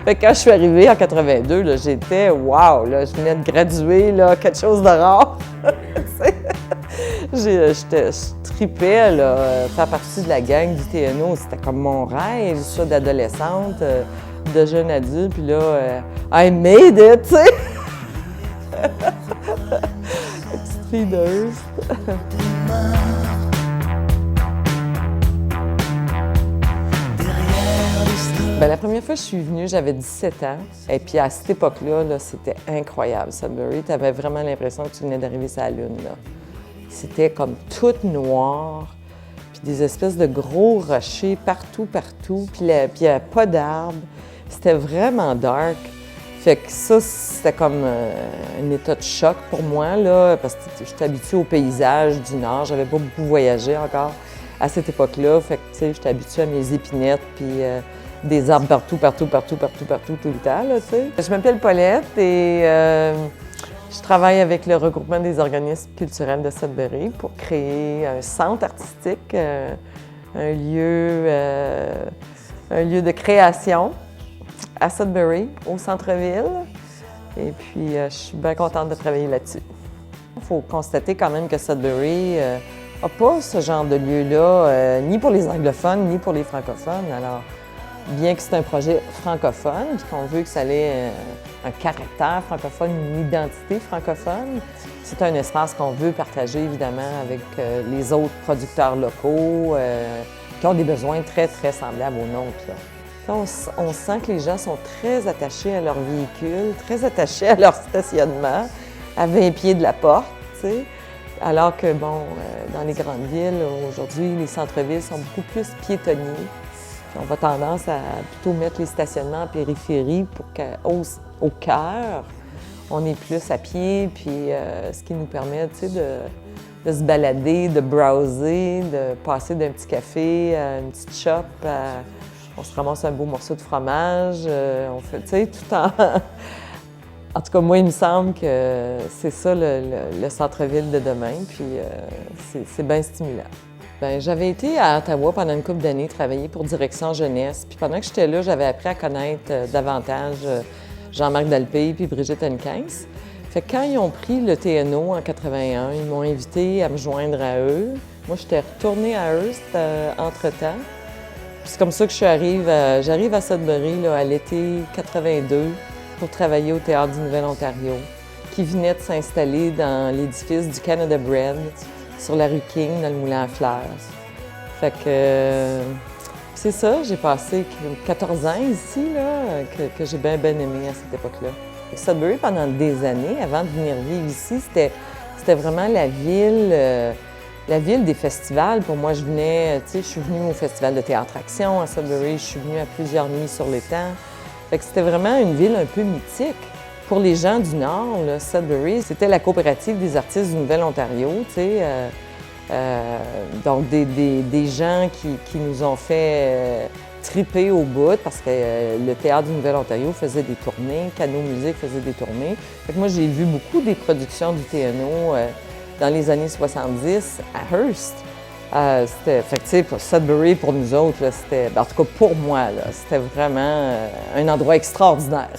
Fait que quand je suis arrivée en 82, là, j'étais wow, là, je venais de graduer, là, quelque chose de rare. Je tripais, là, faire partie de la gang du TNO, c'était comme mon rêve, ça, d'adolescente, de jeune adulte, puis là, I made it, tu sais! Petite fille de Hearst. Bien, la première fois que je suis venue, j'avais 17 ans. Et puis à cette époque-là, là, c'était incroyable, Sudbury. Tu avais vraiment l'impression que tu venais d'arriver sur la Lune, là. C'était comme tout noir, puis des espèces de gros rochers partout, puis il n'y avait pas d'arbres. C'était vraiment dark. Fait que ça, c'était comme un état de choc pour moi, là, parce que j'étais habituée au paysage du Nord. J'avais pas beaucoup voyagé encore à cette époque-là. Fait que, tu sais, j'étais habituée à mes épinettes, puis des arbres partout, tout le temps, là, tu sais. Je m'appelle Paulette et je travaille avec le regroupement des organismes culturels de Sudbury pour créer un centre artistique, un lieu de création à Sudbury, au centre-ville. Et puis, je suis bien contente de travailler là-dessus. Il faut constater quand même que Sudbury n'a pas ce genre de lieu-là, ni pour les anglophones, ni pour les francophones. Alors, bien que c'est un projet francophone, puis qu'on veut que ça ait un caractère francophone, une identité francophone, c'est un espace qu'on veut partager évidemment avec les autres producteurs locaux qui ont des besoins très, très semblables aux nôtres, là. On sent que les gens sont très attachés à leur véhicule, très attachés à leur stationnement, à 20 pieds de la porte, tu sais. Alors que, bon, dans les grandes villes, aujourd'hui, les centres-villes sont beaucoup plus piétonniers. On va tendance à plutôt mettre les stationnements en périphérie pour qu'au cœur, on est plus à pied, puis ce qui nous permet, tu sais, de se balader, de browser, de passer d'un petit café à une petite shop, on se ramasse un beau morceau de fromage, on fait, tu sais, tout en... En tout cas, moi, il me semble que c'est ça le centre-ville de demain, puis c'est bien stimulant. Bien, j'avais été à Ottawa pendant une couple d'années travailler pour Direction Jeunesse. Puis pendant que j'étais là, j'avais appris à connaître davantage Jean-Marc Dalpé puis Brigitte Hennequin. Fait que quand ils ont pris le TNO en 81, ils m'ont invité à me joindre à eux. Moi, j'étais retournée à Hearst entre-temps. Puis c'est comme ça que j'arrive à Sudbury là, à l'été 82 pour travailler au Théâtre du Nouvel-Ontario, qui venait de s'installer dans l'édifice du Canada Bread, sur la rue King, dans le Moulin à Fleurs. Fait que c'est ça, j'ai passé 14 ans ici, là, que j'ai bien aimé à cette époque-là. Sudbury, pendant des années, avant de venir vivre ici, c'était vraiment la ville des festivals. Pour moi, je suis venue au Festival de Théâtre Action à Sudbury, je suis venue à plusieurs nuits sur l'étang. Fait que c'était vraiment une ville un peu mythique. Pour les gens du Nord, là, Sudbury, c'était la coopérative des artistes du Nouvel-Ontario, tu sais. Donc, des gens qui nous ont fait triper au bout parce que le Théâtre du Nouvel-Ontario faisait des tournées, Cano Musique faisait des tournées. Fait que moi, j'ai vu beaucoup des productions du TNO dans les années 70 à Hearst. Fait que, tu sais, pour Sudbury, pour nous autres, là, c'était, en tout cas pour moi, là, c'était vraiment un endroit extraordinaire.